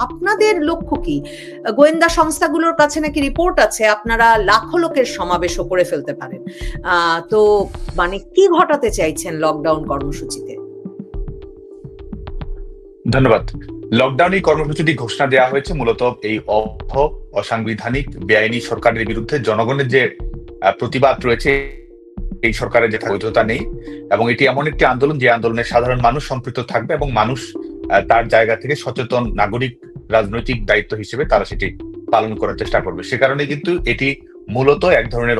আপনাদের লক্ষ্য কি? গোয়েন্দা সংস্থাগুলোর কাছে নাকি রিপোর্ট আছে আপনারা লাখো লোকের সমাবেশও করে ফেলতে পারেন। তো মানে কি ঘটাতে চাইছেন লকডাউন কর্মসূচিতে? ধন্যবাদ। লকডাউন এই কর্মসূচিটি ঘোষণা দেওয়া হয়েছে মূলত এই অসাংবিধানিক বেআইনি সরকারের বিরুদ্ধে জনগণের যে প্রতিবাদ রয়েছে, এই সরকারের যে বৈধতা নেই, এবং এটি এমন একটি আন্দোলন যে আন্দোলনে সাধারণ মানুষ সম্পৃক্ত থাকবে এবং মানুষ তার জায়গা থেকে সচেতন নাগরিক রাজনৈতিক দায়িত্ব হিসেবে তারা সেটি পালন করার চেষ্টা করবে। সে কারণে কিন্তু এটি মূলত এক ধরনের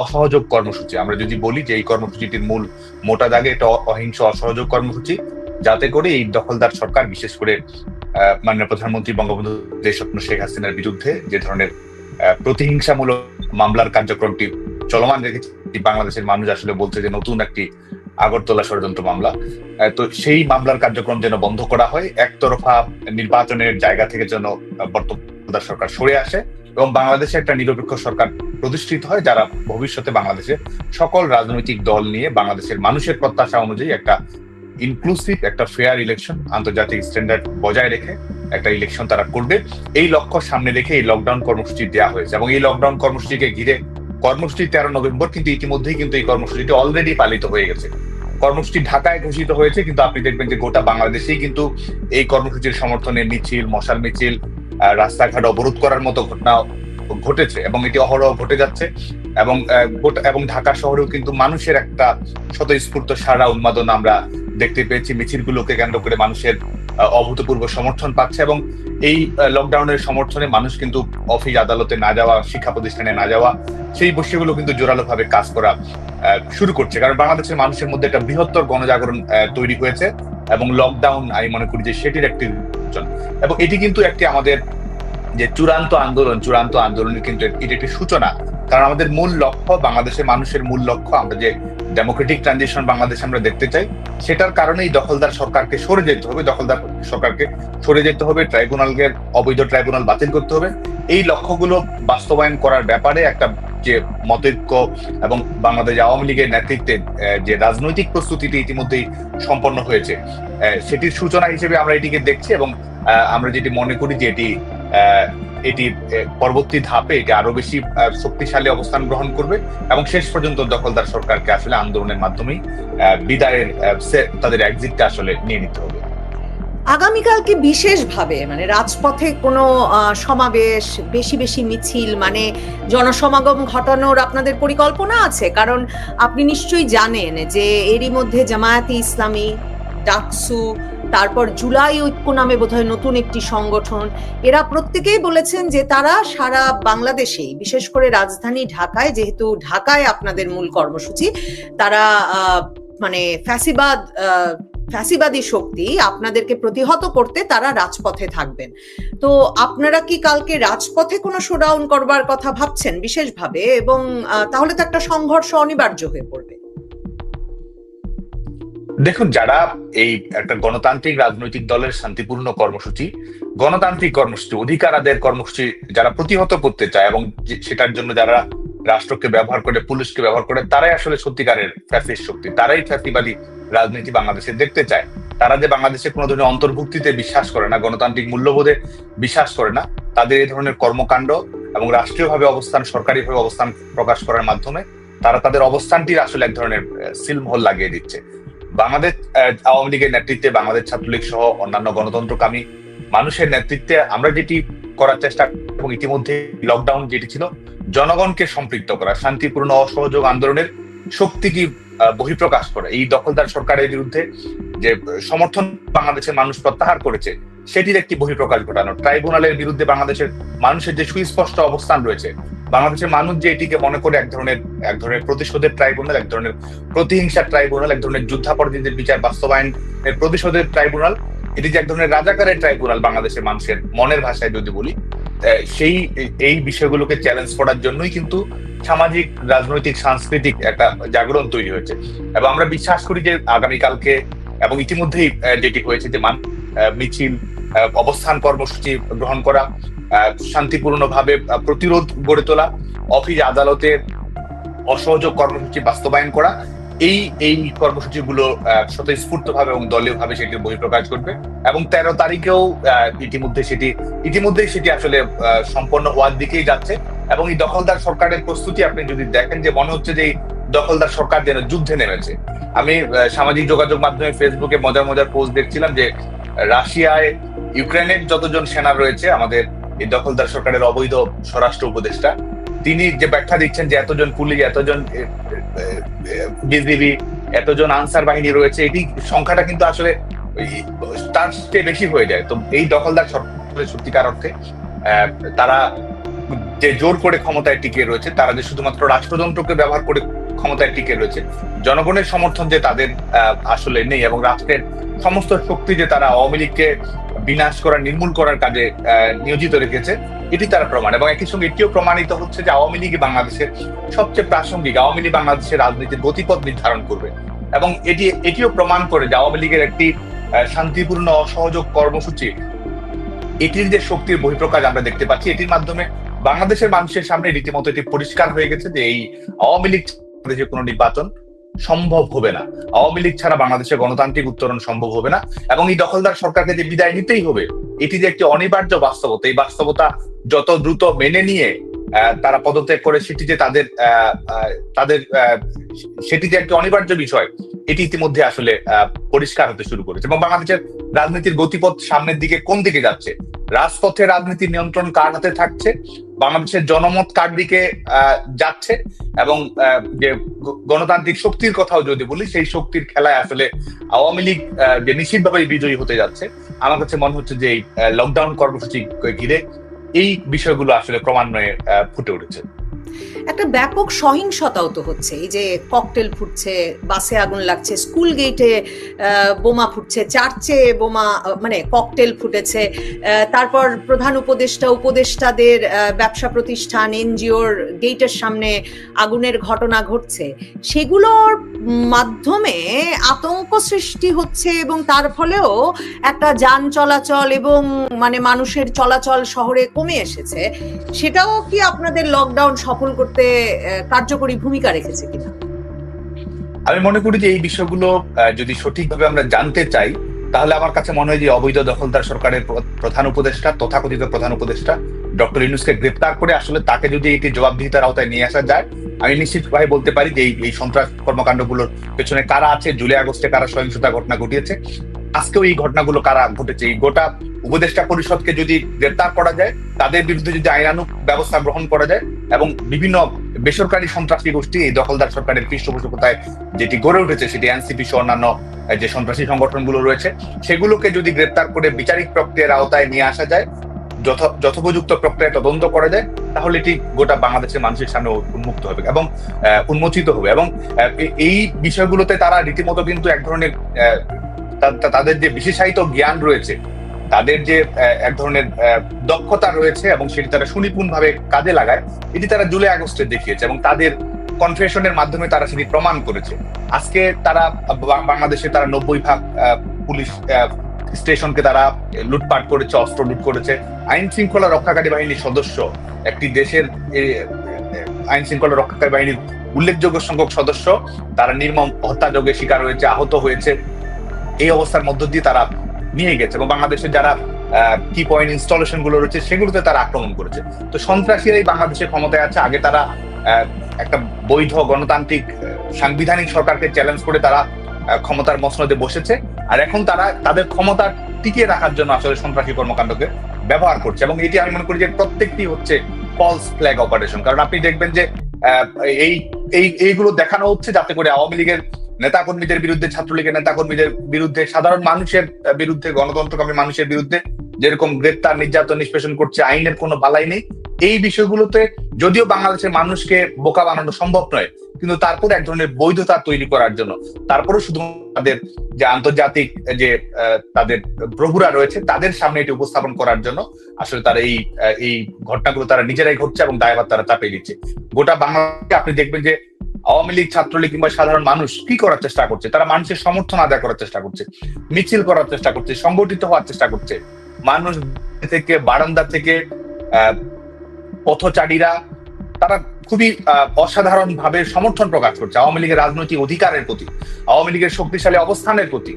অসহযোগ কর্মসূচি। আমরা যদি বলি যে এই কর্মসূচিটির মূল মোটা দাগে এটা অহিংস অসহযোগ কর্মসূচি, যাতে করে এই দখলদার সরকার, বিশেষ করে মাননীয় প্রধানমন্ত্রী বঙ্গবন্ধু দেশরত্ন শেখ হাসিনার বিরুদ্ধে যে ধরনের প্রতিহিংসামূলক মামলার কার্যক্রমটি চলমান রেখেছে, বাংলাদেশের মানুষ আসলে বলছে যে নতুন একটি আগরতলা ষড়যন্ত্র মামলা, তো সেই মামলার কার্যক্রম যেন বন্ধ করা হয়, একতরফা নির্বাচনের জায়গা থেকে যেন বর্তমান সরকার সরে আসে এবং বাংলাদেশে একটা নিরপেক্ষ সরকার প্রতিষ্ঠিত হয়, যারা ভবিষ্যতে বাংলাদেশে সকল রাজনৈতিক দল নিয়ে বাংলাদেশের মানুষের প্রত্যাশা অনুযায়ী একটা ইনক্লুসিভ, একটা ফেয়ার ইলেকশন, আন্তর্জাতিক স্ট্যান্ডার্ড বজায় রেখে একটা ইলেকশন তারা করবে। এই লক্ষ্য সামনে রেখে এই লকডাউন কর্মসূচি দেওয়া হয়েছে এবং এই লকডাউন কর্মসূচিকে ঘিরে কর্মসূচি 13 নভেম্বর, কিন্তু ইতিমধ্যেই কিন্তু এই কর্মসূচিটি অলরেডি পালিত হয়ে গেছে। কর্মসূচি ঢাকায় ঘোষিত হয়েছে, কিন্তু আপনি দেখবেন যে গোটা বাংলাদেশেই কিন্তু এই কর্মসূচির সমর্থনে মিছিল, মশাল মিছিল, রাস্তাঘাট অবরোধ করার মতো ঘটনা ঘটেছে এবং এটি অহরহ ঘটে যাচ্ছে এবং ঢাকা শহরেও কিন্তু মানুষের একটা স্বতঃস্ফূর্ত সারা উন্মাদনা আমরা দেখতে পেয়েছি। মিছিলগুলোকে কেন্দ্র করে মানুষের অভূতপূর্ব সমর্থন পাচ্ছে এবং এই লকডাউনের সমর্থনে মানুষ কিন্তু অফিস আদালতে না যাওয়া, শিক্ষা প্রতিষ্ঠানে না যাওয়া, সেই বিষয়গুলো কিন্তু জোরালো ভাবে কাজ করা শুরু করছে। কারণ বাংলাদেশের মানুষের মধ্যে একটা বৃহত্তর গণজাগরণ তৈরি হয়েছে এবং লকডাউন আমি মনে করি যে সেটির একটি এবং এটি কিন্তু একটি আমাদের যে চূড়ান্ত আন্দোলনের কিন্তু এটি একটি সূচনা। কারণ আমাদের মূল লক্ষ্য, বাংলাদেশের মানুষের মূল লক্ষ্য, আমরা যে ডেমোক্রেটিক ট্রানজিশন বাংলাদেশ আমরা দেখতে চাই, সেটার কারণেই দখলদার সরকারকে সরে যেতে হবে, ট্রাইব্যুনালকে, অবৈধ ট্রাইব্যুনাল বাতিল করতে হবে। এই লক্ষ্যগুলো বাস্তবায়ন করার ব্যাপারে একটা যে মতৈক্য এবং বাংলাদেশ আওয়ামী লীগের নেতৃত্বে যে রাজনৈতিক প্রস্তুতিটি ইতিমধ্যেই সম্পন্ন হয়েছে, সেটির সূচনা হিসেবে আমরা এটিকে দেখছি এবং আমরা যেটি মনে করি যে এটি পরবর্তী ধাপে এটি আরো বেশি শক্তিশালী অবস্থান গ্রহণ করবে এবং শেষ পর্যন্ত দখলদার সরকারকে আসলে আন্দোলনের মাধ্যমেই বিদায়ের তাদের এক্সিটটা আসলে নিয়ে নিতে হবে। আগামীকালকে বিশেষভাবে মানে রাজপথে কোনো সমাবেশ, বেশি মিছিল, মানে জনসমাগম ঘটানোর আপনাদের পরিকল্পনা আছে? কারণ আপনি নিশ্চয়ই জানেন যে এরই মধ্যে জামায়াতে ইসলামী, ডাকসু, তারপর জুলাই ঐক্য নামে বোধহয় নতুন একটি সংগঠন, এরা প্রত্যেকেই বলেছেন যে তারা সারা বাংলাদেশেই, বিশেষ করে রাজধানী ঢাকায়, যেহেতু ঢাকায় আপনাদের মূল কর্মসূচি, তারা মানে ফ্যাসিবাদী শক্তি আপনাদেরকে প্রতিহত করতে তারা রাজপথে থাকবেন। তো আপনারা কি কালকে রাজপথে কোনো শোডাউন করবার কথা ভাবছেন বিশেষভাবে? এবং তাহলে তো একটা সংঘর্ষ অনিবার্য হয়ে পড়বে। দেখুন, যারা এই একটা গণতান্ত্রিক রাজনৈতিক দলের শান্তিপূর্ণ কর্মসূচি, গণতান্ত্রিক কর্মসূচি, অধিকার আদায়ের কর্মসূচি যারা প্রতিহত করতে চায় এবং সেটার জন্য যারা রাষ্ট্রকে ব্যবহার করে, পুলিশকে ব্যবহার করে, তারাই আসলে সত্যিকারের ফ্যাসিস্ট শক্তি, তারাই ফ্যাসিবাদী রাজনীতি বাংলাদেশে দেখতে চায়। তারা যে বাংলাদেশে কোনো ধরনের অন্তর্ভুক্তিতে বিশ্বাস করে না, গণতান্ত্রিক মূল্যবোধে বিশ্বাস করে না, তাদের এই ধরনের কর্মকাণ্ড এবং রাষ্ট্রীয়ভাবে অবস্থান, সরকারিভাবে অবস্থান প্রকাশ করার মাধ্যমে তারা তাদের অবস্থানটির আসলে এক ধরনের সিলমোহর লাগিয়ে দিচ্ছে। বাংলাদেশ আওয়ামী লীগের নেতৃত্বে, বাংলাদেশ ছাত্রলীগ সহ অন্যান্য গণতন্ত্রকামী মানুষের নেতৃত্বে আমরা যেটি করার চেষ্টা, এবং ইতিমধ্যে লকডাউন যেটি ছিল, জনগণকে সম্পৃক্ত করা, শান্তিপূর্ণ অসহযোগ আন্দোলনের শক্তিকে বহিঃপ্রকাশ করা, এই দখলদার সরকারের বিরুদ্ধে যে সমর্থন বাংলাদেশের মানুষ প্রত্যাহার করেছে সেটির একটি বহিঃপ্রকাশ ঘটানো, ট্রাইব্যুনালের বিরুদ্ধে বাংলাদেশের মানুষের যে সুস্পষ্ট অবস্থান রয়েছে, বাংলাদেশের মানুষ যে এটিকে মনে করে এক ধরনের প্রতিশোধের ট্রাইব্যুনাল, এক ধরনের প্রতিহিংসার ট্রাইব্যুনাল, এক ধরনের যুদ্ধাপরাধীদের বিচার বাস্তবায়নের প্রতিশোধের ট্রাইব্যুনাল, এটি যে এক ধরনের রাজাকারের ট্রাইব্যুনাল বাংলাদেশের মানুষের মনের ভাষায় যদি বলি, এই বিষয়গুলোকে চ্যালেঞ্জ করার জন্যই কিন্তু সামাজিক, রাজনৈতিক, সাংস্কৃতিক একটা জাগরণ তৈরি হয়েছে। এবং আমরা বিশ্বাস করি যে আগামীকালকে এবং ইতিমধ্যেই যেটি হয়েছে যে মিছিল, অবস্থান কর্মসূচি গ্রহণ করা, শান্তিপূর্ণভাবে প্রতিরোধ গড়ে তোলা, অফিস আদালতে অসহযোগ কর্মসূচি বাস্তবায়ন করা, এই এই কর্মসূচিগুলো স্বতঃস্ফূর্ত ভাবে এবং দলীয় ভাবে সেটি বহিঃপ্রকাশ করবে এবং 13 তারিখেও ইতিমধ্যেই সেটি আসলে সম্পন্ন হওয়ার দিকেই যাচ্ছে। এবং এই দখলদার সরকারের প্রস্তুতি আপনি যদি দেখেন, যে মনে হচ্ছে যে এই দখলদার সরকার যেন যুদ্ধে নেমেছে। আমি সামাজিক যোগাযোগ মাধ্যমে ফেসবুকে মজার মজার পোস্ট দেখছিলাম যে রাশিয়ায় ইউক্রেনের যতজন সেনা রয়েছে, আমাদের এই দখলদার সরকারের অবৈধ স্বরাষ্ট্র উপদেষ্টা, তিনি যে ব্যাখ্যা দিচ্ছেন যে এতজন পুলিশ, এতজন বিজিবি, এতজন আনসার বাহিনী রয়েছে, এটি সংখ্যাটা কিন্তু আসলে তার চেয়ে বেশি হয়ে যায়। তো এই দখলদার সরকারের সত্যিকার অর্থে তারা যে জোর করে ক্ষমতায় টিকে রয়েছে, তারা যে শুধুমাত্র রাষ্ট্রযন্ত্রকে ব্যবহার করে ক্ষমতায় টিকে রয়েছে, জনগণের সমর্থন যে তাদের আসলে নেই, এবং রাষ্ট্রের সমস্ত শক্তি যে তারা আওয়ামী লীগকে বিনাশ করা, নির্মূল করার কাজে নিয়োজিত রেখেছে, এটি তারা প্রমাণ। এবং একই সঙ্গে এটিও প্রমাণিত হচ্ছে যে আওয়ামী লীগ বাংলাদেশের সবচেয়ে প্রাসঙ্গিক, আওয়ামী লীগ বাংলাদেশের রাজনীতির গতিপথ নির্ধারণ করবে। এবং এটিও প্রমাণ করে যে আওয়ামী লীগের একটি শান্তিপূর্ণ অসহযোগ কর্মসূচি, এটির যে শক্তির বহিঃপ্রকাশ আমরা দেখতে পাচ্ছি, এটির মাধ্যমে বাংলাদেশের মানুষের সামনে রীতিমতো এটি পরিষ্কার হয়ে গেছে যে এই আওয়ামী লীগ দেশে কোনো নির্বাচন সম্ভব হবে না, আওয়ামী লীগ ছাড়া বাংলাদেশের গণতান্ত্রিক উত্তরণ সম্ভব হবে না। এবং এই দখলদার সরকারকে যে বিদায় নিতেই হবে, এটি যে একটি অনিবার্য বাস্তবতা, এই বাস্তবতা যত দ্রুত মেনে নিয়ে তারা পদত্যাগ করে সেটি যে তাদের সেটি যে একটি অনিবার্য বিষয়, এটি ইতিমধ্যে আসলে পরিষ্কার হতে শুরু করেছে। এবং বাংলাদেশের রাজনীতির গতিপথ সামনের দিকে কোন দিকে যাচ্ছে, রাজপথে রাজনীতির নিয়ন্ত্রণ কার হাতে থাকছে, বাংলাদেশের জনমত কার দিকে যাচ্ছে, এবং যে গণতান্ত্রিক শক্তির কথাও যদি বলি, সেই শক্তির খেলায় আসলে আওয়ামী লীগ যে নিশ্চিতভাবে বিজয়ী হতে যাচ্ছে, আমার কাছে মনে হচ্ছে যে এই লকডাউন কর্মসূচি ঘিরে এই বিষয়গুলো আসলে ক্রমান্বয়ে ফুটে উঠেছে। একটা ব্যাপক সহিংসতাও তো হচ্ছে, এই যে ককটেল ফুটছে, বাসে আগুন লাগছে, স্কুল গেটে বোমা ফুটছে, চার্চে বোমা মানে ককটেল ফুটেছে, তারপর প্রধান উপদেষ্টাদের ব্যবসা প্রতিষ্ঠান, এনজিওর গেটের সামনে আগুনের ঘটনা ঘটছে। সেগুলোর মাধ্যমে আতঙ্ক সৃষ্টি হচ্ছে এবং তার ফলেও একটা যান চলাচল এবং মানে মানুষের চলাচল শহরে কমে এসেছে। সেটাও কি আপনাদের লকডাউন সফল করতে কার্যকরী ভূমিকা রেখেছে কিনা? আমি মনে করি যে এই বিষয়গুলো যদি সঠিকভাবে আমরা জানতে চাই, তাহলে আমার কাছে মনে হয় যে অবৈধ দখলদার সরকারের প্রধান উপদেষ্টা, তথাকথিত প্রধান উপদেষ্টা ডক্টর ইউনূসকে গ্রেপ্তার করে আসলে তাকে যদি এটি জবাবদিহিতার আওতায় নিয়ে আসা যায়, আমি নিশ্চিতভাবে বলতে পারি যে এই সন্ত্রাস কর্মকাণ্ডগুলোর পেছনে কারা আছে, জুলাই আগস্টে কারা সহিংসতা ঘটনা ঘটিয়েছে, আজকেও এই ঘটনাগুলো কারা ঘটেছে, এই গোটা উপদেষ্টা পরিষদকে যদি গ্রেপ্তার করা যায়, তাদের বিরুদ্ধে যদি আইনানুগ ব্যবস্থা গ্রহণ করা যায়, এবং বিভিন্ন বেসরকারি সন্ত্রাসী গোষ্ঠী এই দখলদার সরকারের পৃষ্ঠপোষকতায় যেটি গড়ে উঠেছে, সেটি এনসিপি সহ অন্যান্য যে সন্ত্রাসী সংগঠনগুলো রয়েছে, সেগুলোকে যদি গ্রেপ্তার করে বিচারিক প্রক্রিয়ার আওতায় নিয়ে আসা যায়, যথোপযুক্ত প্রক্রিয়ায় তদন্ত করা যায়, তাহলে এটি গোটা বাংলাদেশের মানুষের সামনে উন্মুক্ত হবে এবং উন্মোচিত হবে। এবং এই বিষয়গুলোতে তারা রীতিমতো কিন্তু এক ধরনের তাদের যে বিশেষায়িত জ্ঞান রয়েছে, তাদের যে এক ধরনের দক্ষতা রয়েছে, এবং সেটি তারা সুনিপুণভাবে কাজে লাগায়, এটি তারা জুলাই আগস্টে দেখিয়েছে এবং তাদের কনফেশনের মাধ্যমে তারা সেটি প্রমাণ করেছে। আজকে তারা বাংলাদেশে তারা 90 পুলিশ স্টেশনকে তারা লুটপাট করেছে, অস্ত্র লুট করেছে। আইন শৃঙ্খলা রক্ষাকারী বাহিনীর সদস্য, একটি দেশের আইন শৃঙ্খলা রক্ষাকারী বাহিনীর উল্লেখযোগ্য সংখ্যক সদস্য তারা নির্মম হত্যাযজ্ঞের শিকার হয়েছে, আহত হয়েছে। এই অবস্থার মধ্য দিয়ে তারা নিয়ে গেছে এবং বাংলাদেশের যারা কি পয়েন্ট ইনস্টলেশন গুলো রয়েছে সেগুলোতে তারা আক্রমণ করেছে। তো সন্ত্রাসীরাই বাংলাদেশের ক্ষমতায় আছে। আগে তারা একটা বৈধ গণতান্ত্রিক সাংবিধানিক সরকারকে চ্যালেঞ্জ করে তারা ক্ষমতার মসনদে বসেছে, আর এখন তারা তাদের ক্ষমতা টিকিয়ে রাখার জন্য আসলে সন্ত্রাসী কর্মকাণ্ডকে ব্যবহার করছে। এবং এটি আমি মনে করি যে প্রত্যেকটি হচ্ছে ফলস ফ্ল্যাগ অপারেশন। কারণ আপনি দেখবেন যে এইগুলো দেখানো হচ্ছে যাতে করে আওয়ামী লীগের নেতাকর্মীদের বিরুদ্ধে, ছাত্রলীগের নেতাকর্মীদের বিরুদ্ধে, সাধারণ মানুষের বিরুদ্ধে, গণতন্ত্রকামী মানুষের বিরুদ্ধে যেরকম গ্রেপ্তার, নির্যাতন, নিষ্পেষণ করছে, আইনের কোনো বালাই নেই। এই বিষয়গুলোতে যদিও বাংলাদেশের মানুষকে বোকা বানানো সম্ভব নয়, কিন্তু তারপর এক ধরনের বৈধতা তৈরি করার জন্য, তারপরে শুধু তাদের যে আন্তর্জাতিক যে তাদের প্রভুরা রয়েছে তাদের সামনে এটি উপস্থাপন করার জন্য আসলে তারা এই ঘটনাগুলো তারা নিজেরাই ঘটছে এবং দায়ভার তারা চাপিয়ে দিচ্ছে। গোটা বাংলাদেশে আপনি দেখবেন যে আওয়ামী লীগ, ছাত্রলীগ কিংবা সাধারণ মানুষ কি করার চেষ্টা করছে, তারা মানুষের সমর্থন আদায় করার চেষ্টা করছে, মিছিল করার চেষ্টা করছে, সংগঠিত হওয়ার চেষ্টা করছে। মানুষ থেকে, বারান্দা থেকে, পথচারীরা তারা খুবই অসাধারণ ভাবে সমর্থন প্রকাশ করছে আওয়ামী লীগের রাজনৈতিক অধিকারের প্রতি, আওয়ামী লীগের শক্তিশালী অবস্থানের প্রতি,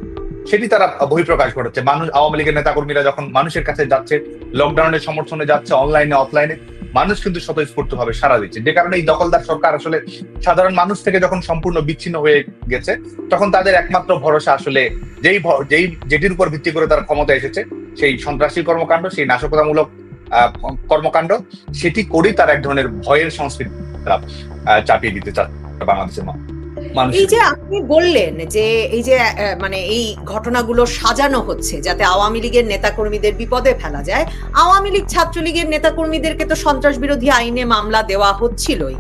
সেটি তারা বহিঃপ্রকাশ ঘটাচ্ছে। মানুষ, আওয়ামী লীগের নেতাকর্মীরা যখন মানুষের কাছে যাচ্ছে, লকডাউনের সমর্থনে যাচ্ছে, অনলাইনে অফলাইনে, মানুষ কিন্তু স্বতঃস্ফূর্ত ভাবে সাড়া দিচ্ছে। যে কারণে এই দখলদার সরকার আসলে সাধারণ মানুষ থেকে যখন সম্পূর্ণ বিচ্ছিন্ন হয়ে গেছে, তখন তাদের একমাত্র ভরসা আসলে যেটির উপর ভিত্তি করে তারা ক্ষমতা এসেছে, সেই সন্ত্রাসী কর্মকাণ্ড, সেই নাশকতামূলক কর্মকাণ্ড, সেটি করেই তারা এক ধরনের ভয়ের সংস্কৃতি চাপিয়ে দিতে চাচ্ছে বাংলাদেশের মানুষ। এই যে আপনি বললেন যে এই যে মানে এই ঘটনাগুলো সাজানো হচ্ছে যাতে আওয়ামী লীগের নেতাকর্মীদের বিপদে ফেলা যায়, আওয়ামী লীগ ছাত্রলীগের নেতাকর্মীদেরকে তো সন্ত্রাস বিরোধী আইনে মামলা দেওয়া হচ্ছিলই,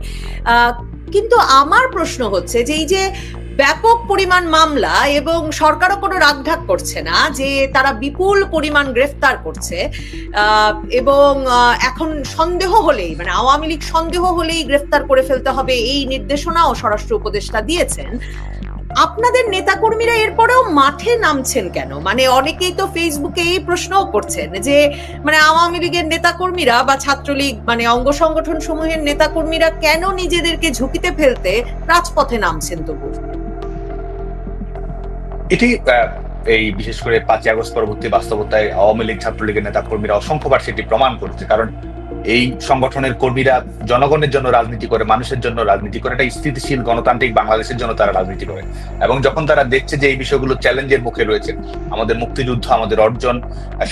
কিন্তু আমার প্রশ্ন হচ্ছে যে এই যে ব্যাপক পরিমাণ মামলা এবং সরকারও কোনো রাগঢাক করছে না, যে তারা বিপুল পরিমাণ গ্রেফতার করছে এবং এখন সন্দেহ হলেই, মানে আওয়ামী লীগ সন্দেহ হলেই গ্রেফতার করে ফেলতে হবে, এই নির্দেশনাও স্বরাষ্ট্র উপদেষ্টা দিয়েছেন। আপনাদের নেতাকর্মীরা এরপরেও মাঠে নামছেন কেন? মানে অনেকেই তো ফেসবুকে এই প্রশ্নও করছেন যে মানে আওয়ামী লীগের নেতাকর্মীরা বা ছাত্রলীগ মানে অঙ্গ সংগঠন সমূহের নেতাকর্মীরা কেন নিজেদেরকে ঝুঁকিতে ফেলতে রাজপথে নামছেন তবু? এটি এই বিশেষ করে 5ই আগস্ট পরবর্তী বাস্তবতায় আওয়ামী লীগ ছাত্রলীগের নেতাকর্মীরা অসংখ্যবার সেটি প্রমাণ করেছে। কারণ এই সংগঠনের কর্মীরা জনগণের জন্য রাজনীতি করে, মানুষের জন্য রাজনীতি করে, একটা স্থিতিশীল গণতান্ত্রিক বাংলাদেশের জন্য তারা রাজনীতি করে। এবং যখন তারা দেখছে যে এই বিষয়গুলো চ্যালেঞ্জের মুখে রয়েছে, আমাদের মুক্তিযুদ্ধ, আমাদের অর্জন,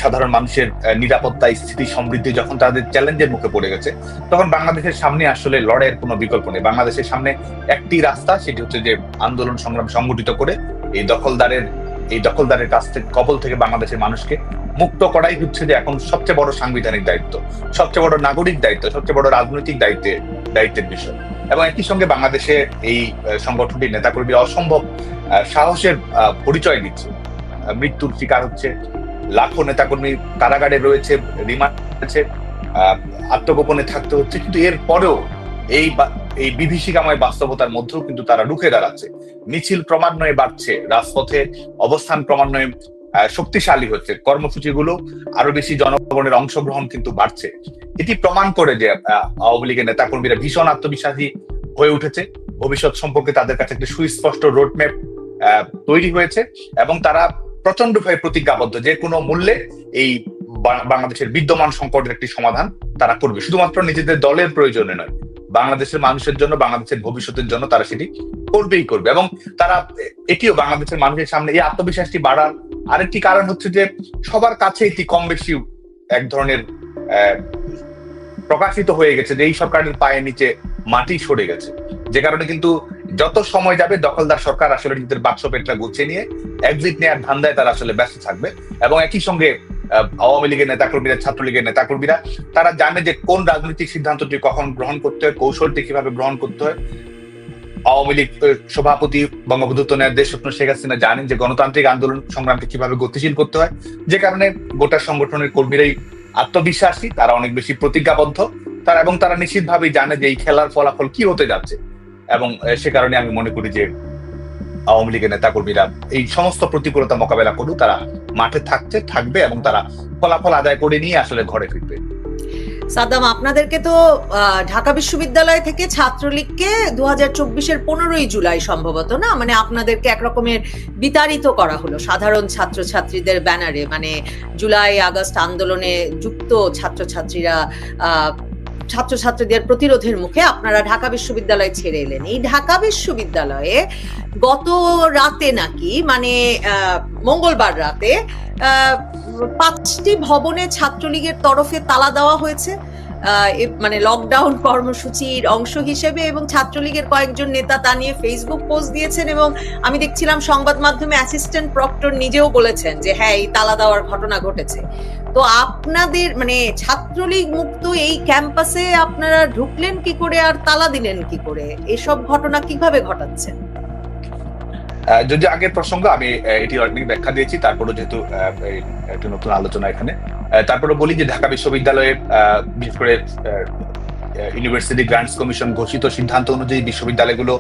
সাধারণ মানুষের নিরাপত্তা, স্থিতি, সমৃদ্ধি যখন তাদের চ্যালেঞ্জের মুখে পড়ে গেছে, তখন বাংলাদেশের সামনে আসলে লড়াইয়ের কোনো বিকল্প নেই। বাংলাদেশের সামনে একটি রাস্তা, সেটি হচ্ছে যে আন্দোলন সংগ্রাম সংগঠিত করে এই দখলদারের কাছ থেকে, কবল থেকে বাংলাদেশের মানুষকে মুক্ত করাই হচ্ছে যে এখন সবচেয়ে বড় সাংবিধানিক দায়িত্ব, সবচেয়ে বড় নাগরিক দায়িত্ব, সবচেয়ে বড় রাজনৈতিক দায়িত্বের বিষয়। এবং একই সঙ্গে বাংলাদেশে এই সংগঠনটির নেতাকর্মীরা অসম্ভব সাহসের পরিচয় দিচ্ছে, মৃত্যুর শিকার হচ্ছে, লাখো নেতাকর্মী কারাগারে রয়েছে, রিমান্ডে আছে, আত্মগোপনে থাকতে হচ্ছে, কিন্তু এর পরেও এই বিভীষিকাময় বাস্তবতার মধ্যেও কিন্তু তারা রুখে দাঁড়াচ্ছে। মিছিল ক্রমান্বয়ে বাড়ছে, রাজপথে অবস্থান ক্রমান্বয়ে শক্তিশালী হচ্ছে, কর্মসূচিগুলো আরো বেশি জনগণের অংশগ্রহণ কিন্তু বাড়ছে। এটি প্রমাণ করে যে আওয়ামী লীগের নেতাকর্মীরা ভীষণ আত্মবিশ্বাসী হয়ে উঠেছে, ভবিষ্যৎ সম্পর্কে তাদের কাছে একটা সুস্পষ্ট রোডম্যাপ তৈরি হয়েছে এবং তারা প্রচন্ডভাবে প্রতিজ্ঞাবদ্ধ যে কোনো মূল্যে এই বাংলাদেশের বিদ্যমান সংকটের একটি সমাধান তারা করবে। শুধুমাত্র নিজেদের দলের প্রয়োজনে নয়, বাংলাদেশের মানুষের জন্য, বাংলাদেশের ভবিষ্যতের জন্য তারা সেটি করবেই করবে। এবং তারা এটিও বাংলাদেশের মানুষের সামনে এই আত্মবিশ্বাসটি বাড়ার আরেকটি কারণ হচ্ছে যে সবার কাছে এটি কম বেশি এক ধরনের প্রকাশিত হয়ে গেছে যে এই সরকারের পায়ের নিচে মাটি সরে গেছে, যে কারণে কিন্তু যত সময় যাবে দখলদার সরকার আসলে নিজেদের বাক্স পেটটা গুছিয়ে নিয়ে এক্সিট নেওয়ার ধান্দায় তারা আসলে ব্যস্ত থাকবে। এবং একই সঙ্গে আওয়ামী লীগের নেতাকর্মীরা, ছাত্রলীগের নেতাকর্মীরা তারা জানে যে কোন রাজনৈতিক সিদ্ধান্তটি কখন গ্রহণ করতে হয়, কৌশলটি কিভাবে গ্রহণ করতে হয়। আওয়ামী লীগ সভাপতি বঙ্গবন্ধু দেশ স্বপ্ন শেখ হাসিনা জানেন যে গণতান্ত্রিক আন্দোলন সংগ্রামকে কিভাবে গতিশীল করতে হয়, যে কারণে গোটা সংগঠনের কর্মীরাই আত্মবিশ্বাসী, তারা অনেক বেশি প্রতিজ্ঞাবদ্ধ, এবং তারা নিশ্চিতভাবেই জানে যে এই খেলার ফলাফল কি হতে যাচ্ছে। এবং সে কারণে আমি মনে করি যে আওয়ামী লীগের নেতাকর্মীরা এই সমস্ত প্রতিকূলতা মোকাবেলা করুক, তারা মাঠে থাকবে এবং তারা ফলাফল আদায় করে নিয়ে আসলে ঘরে ফিরবে। সাদ্দাম, আপনাদেরকে তো ঢাকা বিশ্ববিদ্যালয় থেকে ছাত্রলীগকে 2024-এর 15ই জুলাই সম্ভবত না, মানে আপনাদেরকে একরকমের বিতাড়িত করা হলো সাধারণ ছাত্রছাত্রীদের ব্যানারে, মানে জুলাই আগস্ট আন্দোলনে যুক্ত ছাত্রছাত্রীদের প্রতিরোধের মুখে আপনারা ঢাকা বিশ্ববিদ্যালয় ছেড়ে এলেন। এই ঢাকা বিশ্ববিদ্যালয়ে গত রাতে নাকি, মানে মঙ্গলবার রাতে 5টি ভবনে ছাত্রলীগের তরফে তালা দেওয়া হয়েছে, মানে লকডাউন কর্মসূচির অংশ হিসেবে, এবং ছাত্রলীগের কয়েকজন নেতা তা নিয়ে ফেসবুক পোস্ট দিয়েছেন। এবং আমি দেখছিলাম সংবাদ মাধ্যমে অ্যাসিস্ট্যান্ট প্রক্টর নিজেও বলেছেন যে হ্যাঁ, এই তালা দেওয়ার ঘটনা ঘটেছে। তো আপনাদের মানে ছাত্রলীগ মুক্ত এই ক্যাম্পাসে আপনারা ঢুকলেন কি করে আর তালা দিলেন কি করে? এসব ঘটনা কিভাবে ঘটাচ্ছেন? যদি আগের প্রসঙ্গ আমি এটি অনেক ব্যাখ্যা দিয়েছি, তারপরে যেহেতু একটা নতুন আলোচনা এখানে, তারপরে বলি যে ঢাকা বিশ্ববিদ্যালয়ে বিশেষ করে ইউনিভার্সিটি গ্রান্টস কমিশন ঘোষিত সিদ্ধান্ত অনুযায়ী বিশ্ববিদ্যালয়গুলো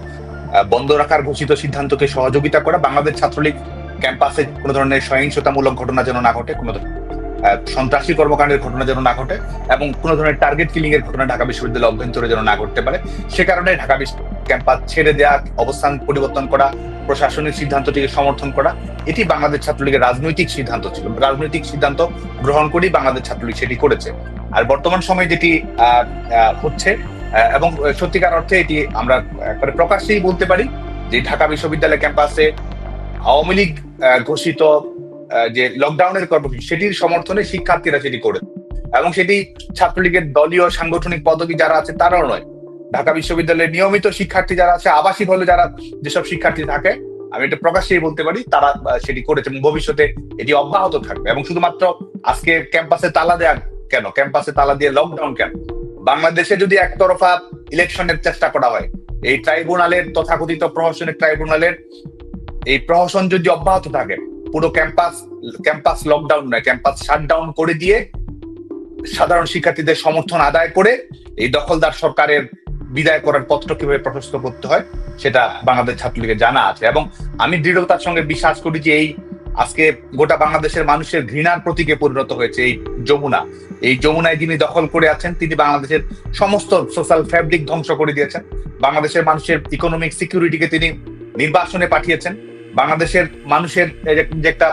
বন্ধ রাখার ঘোষিত সিদ্ধান্তকে সহযোগিতা করা, বাংলাদেশ ছাত্রলীগ ক্যাম্পাসে কোনো ধরনের সহিংসতামূলক ঘটনা যেন না ঘটে, কোনো সন্ত্রাসী কর্মকাণ্ডের ঘটনা যেন না ঘটে এবং কোনো ধরনের টার্গেট কিলিং এর ঘটনা ঢাকা বিশ্ববিদ্যালয়ের অভ্যন্তরে যেন না ঘটতে পারে। সে কারণে ঢাকা বিশ্ববিদ্যালয় ক্যাম্পাস ছেড়ে দেওয়া, অবস্থান পরিবর্তন করা, প্রশাসনিক সিদ্ধান্তটিকে সমর্থন করা, এটি বাংলাদেশ ছাত্রলীগের রাজনৈতিক সিদ্ধান্ত ছিল। রাজনৈতিক সিদ্ধান্ত গ্রহণ করেই বাংলাদেশ ছাত্রলীগ সেটি করেছে। আর বর্তমান সময়ে যেটি হচ্ছে এবং সত্যিকার অর্থে এটি আমরা একবারে প্রকাশ্যেই বলতে পারি যে ঢাকা বিশ্ববিদ্যালয় ক্যাম্পাসে আওয়ামী লীগ ঘোষিত যে লকডাউনের কর্মসূচি সেটির সমর্থনে শিক্ষার্থীরা সেটি করে, এবং সেটি ছাত্রলীগের দলীয় সাংগঠনিক পদবি যারা আছে তারাও নয়, ঢাকা বিশ্ববিদ্যালয়ের নিয়মিত শিক্ষার্থী যারা আছে, আবাসিক হলে যারা যেসব শিক্ষার্থী থাকে, আমি এটা প্রকাশ্যেই বলতে পারি, তারা সেটি করেছে এবং ভবিষ্যতে এটি অব্যাহত থাকবে। এবং শুধুমাত্র আজকে ক্যাম্পাসে তালা দেয়া কেন, ক্যাম্পাসে তালা দিয়ে লকডাউন কেন? বাংলাদেশে যদি একতরফা ইলেকশনের চেষ্টা করা হয়, এই ট্রাইব্যুনালের তথাকথিত প্রহসনের ট্রাইব্যুনালের এই প্রহসন যদি অব্যাহত থাকে, পুরো ক্যাম্পাস লকডাউন নয়, ক্যাম্পাস শাটডাউন করে দিয়ে সাধারণ শিক্ষার্থীদের সমর্থন আদায় করে এই দখলদার সরকারের বিদায় করার পথটা কিভাবে প্রশস্ত করতে হয় সেটা বাংলাদেশ ছাত্রলীগের জানা আছে। এবং আমি দৃঢ়তার সঙ্গে বিশ্বাস করি যে এই আজকে গোটা বাংলাদেশের মানুষের ঘৃণার প্রতীকে পরিণত হয়েছে এই যমুনায় যিনি দখল করে আছেন, তিনি বাংলাদেশের সমস্ত সোশ্যাল ফ্যাব্রিক ধ্বংস করে দিয়েছেন। বাংলাদেশের মানুষের ইকোনমিক সিকিউরিটিকে তিনি নির্বাসনে পাঠিয়েছেন। বাংলাদেশের মানুষের যে একটা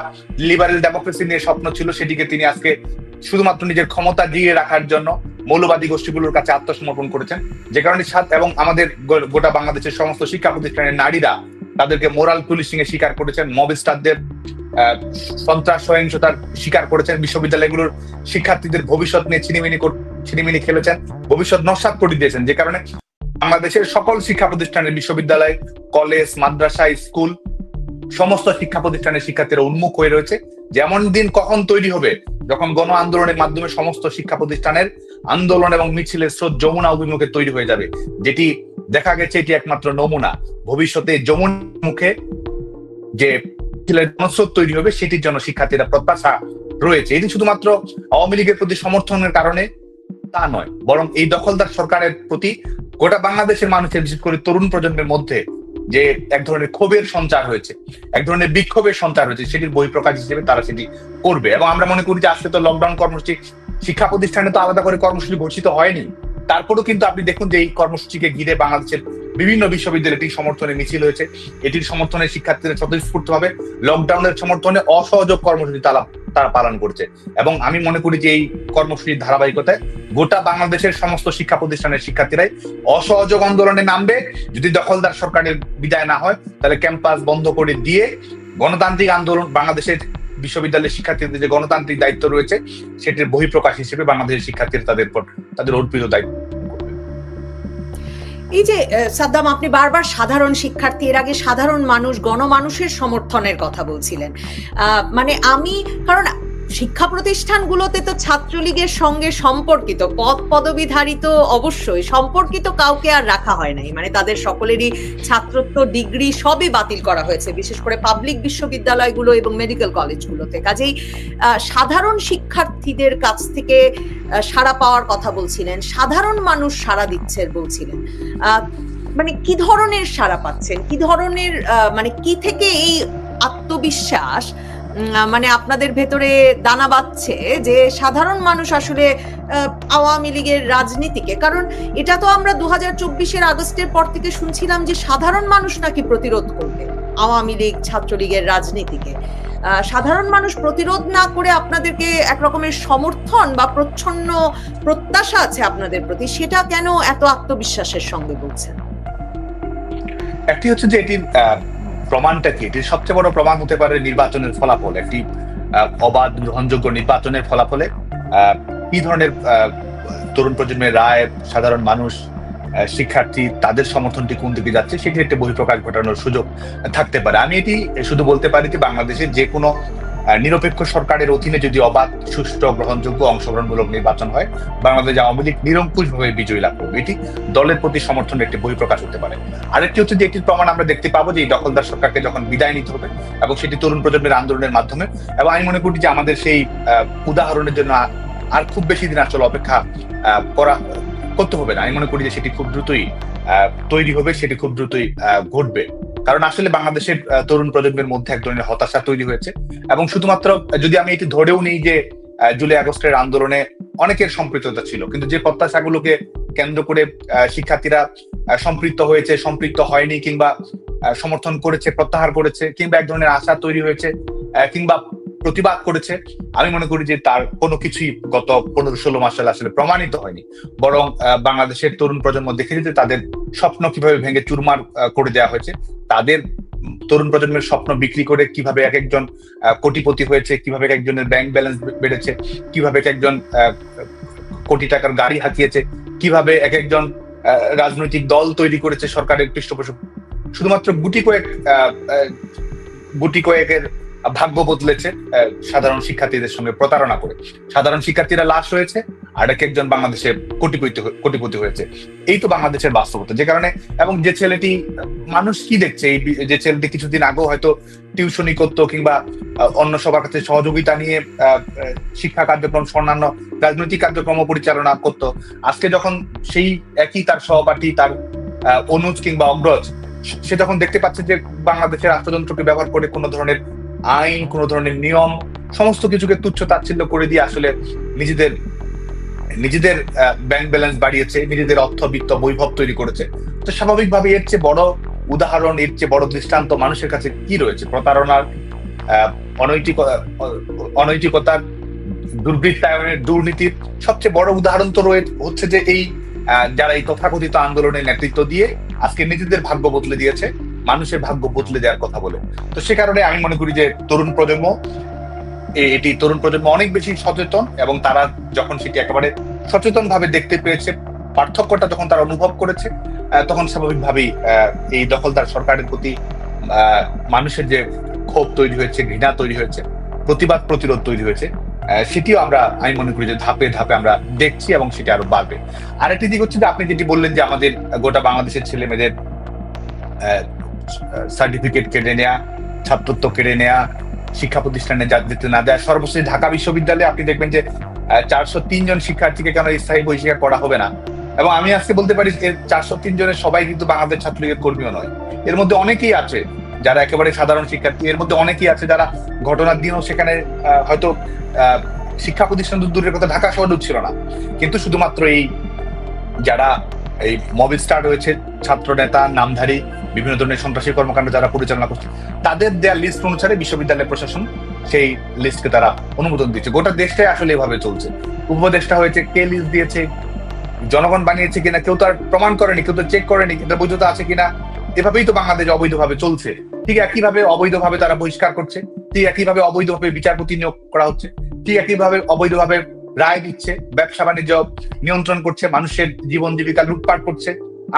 লিবারেল ডেমোক্রেসি নিয়ে স্বপ্ন ছিল, সেটিকে তিনি আজকে শুধুমাত্র নিজের ক্ষমতা দিয়ে রাখার জন্য মৌলবাদী গোষ্ঠীগুলোর কাছে আত্মসমর্পণ করেছেন। যে কারণে এবং আমাদের গোটা বাংলাদেশের সমস্ত শিক্ষা প্রতিষ্ঠানের নারীরা তাদেরকে মোরাল পুলিশিং এ শিকার করেছেন, মবস্টারদের সন্ত্রাস সহিংসতার শিকার করেছেন, বিশ্ববিদ্যালয়গুলোর শিক্ষার্থীদের ভবিষ্যৎ নিয়ে ছিনিমিনি খেলেছেন, ভবিষ্যৎ নস্যাৎ করে দিয়েছেন। যে কারণে বাংলাদেশের সকল শিক্ষা প্রতিষ্ঠানের, বিশ্ববিদ্যালয়, কলেজ, মাদ্রাসা, স্কুল, সমস্ত শিক্ষা প্রতিষ্ঠানের শিক্ষার্থীরা উন্মুখ হয়ে রয়েছে। যেমন দিন কখন তৈরি হবে, যখন গণ আন্দোলনের মাধ্যমে সমস্ত শিক্ষা প্রতিষ্ঠানের আন্দোলন এবং মিছিলের স্রোত যমুনা অভিমুখে তৈরি হয়ে যাবে, যেটি দেখা গেছে এটি একমাত্র নমুনা। ভবিষ্যতে যমুনা মুখে যে জনস্রোত তৈরি হবে সেটির জন্য শিক্ষার্থীরা প্রত্যাশা রয়েছে। এটি শুধুমাত্র আওয়ামী লীগের প্রতি সমর্থনের কারণে তা নয়, বরং এই দখলদার সরকারের প্রতি গোটা বাংলাদেশের মানুষের, বিশেষ করে তরুণ প্রজন্মের মধ্যে যে এক ধরনের ক্ষোভের সঞ্চার হয়েছে, এক ধরনের বিক্ষোভের সঞ্চার হয়েছে, সেটির বহিঃপ্রকাশ হিসেবে তারা সেটি করবে। এবং আমরা মনে করি যে আজকে তো লকডাউন কর্মসূচি শিক্ষা প্রতিষ্ঠানে তো আলাদা করে কর্মসূচি ঘোষিত হয়নি, তারপরেও কিন্তু আপনি দেখুন যে এই কর্মসূচিকে ঘিরে বাংলাদেশের বিভিন্ন বিশ্ববিদ্যালয়ে এটির সমর্থনে মিছিল হয়েছে, এটির সমর্থনে শিক্ষার্থীরা স্বতঃস্ফূর্তভাবে লকডাউনের সমর্থনে অসহযোগ কর্মসূচি তারা পালন করছে। এবং আমি মনে করি যে এই কর্মসূচির ধারাবাহিকতায় গোটা বাংলাদেশের সমস্ত শিক্ষা প্রতিষ্ঠানের শিক্ষার্থীরাই অসহযোগ আন্দোলনে নামবে। যদি দখলদার সরকারের বিদায় না হয়, তাহলে ক্যাম্পাস বন্ধ করে দিয়ে গণতান্ত্রিক আন্দোলন, বাংলাদেশের বিশ্ববিদ্যালয়ের শিক্ষার্থীদের যে গণতান্ত্রিক দায়িত্ব রয়েছে সেটির বহিঃপ্রকাশ হিসেবে বাংলাদেশের শিক্ষার্থীরা তাদের অর্পিত দায়িত্ব। এই যে সাদ্দাম, আপনি বারবার সাধারণ শিক্ষার্থী, এর আগে সাধারণ মানুষ, গণমানুষের সমর্থনের কথা বলছিলেন। মানে আমি, কারণ শিক্ষা প্রতিষ্ঠানগুলোতে তো ছাত্রলীগের সঙ্গে সম্পর্কিত পদবিধারী তো অবশ্যই সম্পর্কিত কাউকে আর রাখা হয় নাই, মানে তাদের সকলেরই ছাত্রত্ব, ডিগ্রি সবই বাতিল করা হয়েছে, বিশেষ করে পাবলিক বিশ্ববিদ্যালয়গুলো এবং মেডিকেল কলেজগুলোতে। কাজেই সাধারণ শিক্ষার্থীদের কাছ থেকে সাড়া পাওয়ার কথা বলছিলেন, সাধারণ মানুষ সাড়া দিচ্ছে বলছিলেন, মানে কি ধরনের সাড়া পাচ্ছেন, কি ধরনের, মানে কি থেকে এই আত্মবিশ্বাস মানে আপনাদের ভেতরে দানা বাঁধছে যে সাধারণ মানুষ আসলে আওয়ামী লীগের রাজনীতিকে, কারণ এটা তো আমরা 2024 আগস্টের পর থেকে শুনছিলাম যে সাধারণ মানুষ নাকি প্রতিরোধ করবে আওয়ামী লীগ ছাত্রলীগের রাজনীতিকে। সাধারণ মানুষ প্রতিরোধ না করে আপনাদেরকে এক রকমের সমর্থন বা প্রচ্ছন্ন প্রত্যাশা আছে আপনাদের প্রতি, সেটা কেন এত আত্মবিশ্বাসের সঙ্গে বলছেন? একটি হচ্ছে যে এটির প্রমাণটা কি, এটির সবচেয়ে বড় প্রমাণ হতে পারে নির্বাচনের ফলাফল। একটি অবাধ গ্রহণযোগ্য নির্বাচনের ফলাফলে কি ধরনের তরুণ প্রজন্মের রায়, সাধারণ মানুষ, শিক্ষার্থী, তাদের সমর্থনটি কোন দিকে যাচ্ছে সেটি একটা বহিঃপ্রকাশ ঘটানোর সুযোগ থাকতে পারে। আমি এটি শুধু বলতে পারি যে বাংলাদেশের যে কোনো নিরপেক্ষ সরকারের অধীনে যদি অবাধ, সুষ্ঠু, গ্রহণযোগ্য, অংশগ্রহণমূলক নির্বাচন হয়, বাংলাদেশ আওয়ামী লীগ নিরঙ্কুশভাবে বিজয়ী লাভ করবে। এটি দলের প্রতি সমর্থনের একটি বহিঃপ্রকাশ হতে পারে। আরেকটি হচ্ছে যে এটির প্রমাণ আমরা দেখতে পাবো যে এই দখলদার সরকারকে যখন বিদায় নিতে হবে, এবং সেটি তরুণ প্রজন্মের আন্দোলনের মাধ্যমে। এবং আমি মনে করি যে আমাদের সেই উদাহরণের জন্য আর খুব বেশি দিন আসলে অপেক্ষা করতে হবে না। আমি মনে করি যে সেটি খুব দ্রুতই তৈরি হবে, সেটি খুব দ্রুতই ঘটবে। কারণ আসলে বাংলাদেশের তরুণ প্রজন্মের মধ্যে এক ধরনের হতাশা তৈরি হয়েছে, এবং শুধুমাত্র যদি আমি এটি ধরেও নিই যে জুলাই আগস্টের আন্দোলনে অনেকের সম্পৃক্ততা ছিল, কিন্তু যে প্রত্যাশাগুলোকে কেন্দ্র করে শিক্ষার্থীরা সম্পৃক্ত হয়নি, কিংবা সমর্থন করেছে, প্রত্যাহার করেছে, কিংবা এক ধরনের আশা তৈরি হয়েছে, কিংবা প্রতিবাদ করেছে, আমি মনে করি যে তার কোনো কিছুই গত 15-16 মাস আসলে প্রমাণিত হয়নি। বরং বাংলাদেশের তরুণ প্রজন্ম দেখেছে যে তাদের স্বপ্ন কিভাবে ভেঙে চুরমার করে দেওয়া হয়েছে, তাদের তরুণ প্রজন্মের স্বপ্ন বিক্রি করে কিভাবে এক একজন কোটিপতি হয়েছে, কিভাবে এক একজনের ব্যাংক ব্যালেন্স বেড়েছে, কিভাবে এক একজন কোটি টাকার গাড়ি হাঁকিয়েছে, কিভাবে এক একজন রাজনৈতিক দল তৈরি করেছে সরকারের পৃষ্ঠপোষক, শুধুমাত্র গুটি কয়েকের ভাগ্য বদলেছে সাধারণ শিক্ষার্থীদের সঙ্গে প্রতারণা করে। সাধারণ শিক্ষার্থীরা লাশ হয়েছে, আর এক একজন বাংলাদেশে কোটিপতি হয়েছে। এই তো বাংলাদেশের বাস্তবতা। যে কারণে, এবং যে ছেলেটি, মানুষ কি দেখছে, এই যে ছেলেটি কিছুদিন আগেও হয়তো টিউশনি করতো কিংবা অন্য সবার কাছে সহযোগিতা নিয়ে শিক্ষা কার্যক্রম, অন্যান্য রাজনৈতিক কার্যক্রম পরিচালনা করতো, আজকে যখন সেই একই তার সহপাঠী, তার অনুজ কিংবা অগ্রজ, সে যখন দেখতে পাচ্ছে যে বাংলাদেশের রাষ্ট্রযন্ত্রকে ব্যবহার করে কোনো ধরনের আইন, কোনো ধরনের নিয়ম, সমস্ত কিছুকে তুচ্ছ তাচ্ছিল্য করে দিয়ে আসলে নিজেদের ব্যাংক ব্যালেন্স বাড়িয়েছে, নিজেদের অর্থবিত্ত বৈভব তৈরি করেছে, তো স্বাভাবিকভাবে এর চেয়ে বড় উদাহরণ, এর চেয়ে বড় দৃষ্টান্ত মানুষের কাছে কি রয়েছে? প্রতারণার, অনৈতিকতার, দুর্বৃত্তায়নের, দুর্নীতির সবচেয়ে বড় উদাহরণ তো হচ্ছে যে এই যারা এই তথাকথিত আন্দোলনের নেতৃত্ব দিয়ে আজকে নিজেদের ভাগ্য বদলে দিয়েছে, মানুষের ভাগ্য বদলে দেওয়ার কথা বলে। তো সে কারণে আমি মনে করি যে তরুণ প্রজন্ম অনেক বেশি সচেতন, এবং তারা যখন সেটি একেবারে সচেতন ভাবে দেখতে পেয়েছে, পার্থক্যটা যখন তারা অনুভব করেছে, তখন স্বাভাবিকভাবেই এই দখলদার সরকারের প্রতি মানুষের যে ক্ষোভ তৈরি হয়েছে, ঘৃণা তৈরি হয়েছে, প্রতিবাদ প্রতিরোধ তৈরি হয়েছে, সেটিও আমি মনে করি যে ধাপে ধাপে আমরা দেখছি, এবং সেটি আরো বাড়বে। আরেকটি দিক হচ্ছে যে আপনি যেটি বললেন যে আমাদের গোটা বাংলাদেশের ছেলে মেয়েদের সার্টিফিকেট কেড়ে নেয়া, ছাত্রত্ব কেড়ে নেয়া, শিক্ষা প্রতিষ্ঠানে যেতে না দেয়া। সর্বশেষ ঢাকা বিশ্ববিদ্যালয়ে আপনি দেখবেন যে 403 জন শিক্ষার্থীকে কেন স্থায়ী বহিষ্কার করা হবে না, এবং আমি আজকে বলতে পারি 403 জনের সবাই কিন্তু বাংলাদেশ ছাত্রলীগের কর্মীও নয়। এর মধ্যে অনেকেই আছে যারা একেবারে সাধারণ শিক্ষার্থী, এর মধ্যে অনেকেই আছে যারা ঘটনার দিনও সেখানে হয়তো শিক্ষা প্রতিষ্ঠান দূরের কথা ঢাকা শহরে ছিল না, কিন্তু শুধুমাত্র যারা এই মব স্টার্ট হয়েছে, ছাত্র নেতা, নামধারী, বিভিন্ন ধরনের সন্ত্রাসী কর্মকাণ্ড যারা পরিচালনা করছে, তাদের দেওয়া লিস্ট অনুসারে বিশ্ববিদ্যালয় প্রশাসন সেই লিস্টকে তারা অনুমোদন দিচ্ছে। গোটা দেশটাই আসলে এভাবে চলছে। উপদেষ্টা হয়েছে, কে লিস্ট দিয়েছে, জনগণ বানিয়েছে কিনা কেউ তো আর প্রমাণ করেনি, কেউ তো চেক করেনি, কিন্তু বৈধতা আছে কিনা, এভাবেই তো বাংলাদেশ অবৈধভাবে চলছে। ঠিক একইভাবে অবৈধভাবে তারা বহিষ্কার করছে, ঠিক একইভাবে অবৈধভাবে বিচারপতি নিয়োগ করা হচ্ছে, ঠিক একইভাবে অবৈধভাবে রায় দিচ্ছে, ব্যবসা বাণিজ্য নিয়ন্ত্রণ করছে, মানুষের জীবন জীবিকা লুটপাট করছে,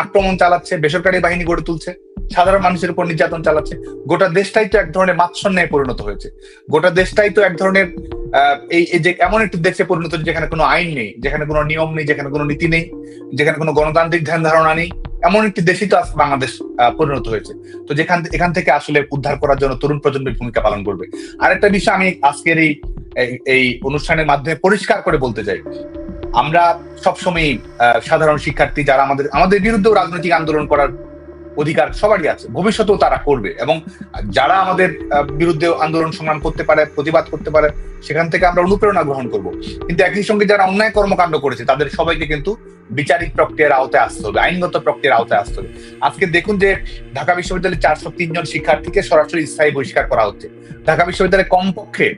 আক্রমণ চালাচ্ছে, বেসরকারি বাহিনী গড়ে তুলছে, সাধারণ মানুষের উপর নির্যাতন চালাচ্ছে। গোটা দেশটাই তো এক ধরনের মাৎসন্যায় পরিণত হয়েছে। গোটা দেশটাই তো এক ধরনের এই যে এমন একটি দেশে পরিণত হয়েছে যেখানে কোনো আইন নেই, যেখানে কোনো নিয়ম নেই, যেখানে কোনো নীতি নেই, যেখানে কোনো গণতান্ত্রিক ধ্যান ধারণা নেই, এমন একটি দেশই তো বাংলাদেশ পরিণত হয়েছে। তো এখান থেকে আসলে উদ্ধার করার জন্য তরুণ প্রজন্মের ভূমিকা পালন করবে। আরেকটা বিষয় আমি আজকের এই অনুষ্ঠানের মাধ্যমে পরিষ্কার করে বলতে চাই, আমরা সবসময় সাধারণ শিক্ষার্থী যারা আমাদের বিরুদ্ধেও রাজনৈতিক আন্দোলন করার অধিকার সবারই আছে, ভবিষ্যতেও তারা করবে, এবং যারা আমাদের বিরুদ্ধে আন্দোলন সংগ্রাম করতে পারে, প্রতিবাদ করতে পারে, সেখান থেকে আমরা অনুপ্রেরণা গ্রহণ করব। কিন্তু একই সঙ্গে যারা অন্যায় কর্মকাণ্ড করেছে তাদের সবাইকে কিন্তু বিচারিক প্রক্রিয়ার আওতায় আসতে হবে, আইনগত প্রক্রিয়ার আওতায় আসতে হবে। আজকে দেখুন যে ঢাকা বিশ্ববিদ্যালয়ে 403 জন শিক্ষার্থীকে সরাসরি স্থায়ী বহিষ্কার করা হচ্ছে। ঢাকা বিশ্ববিদ্যালয়ে কমপক্ষে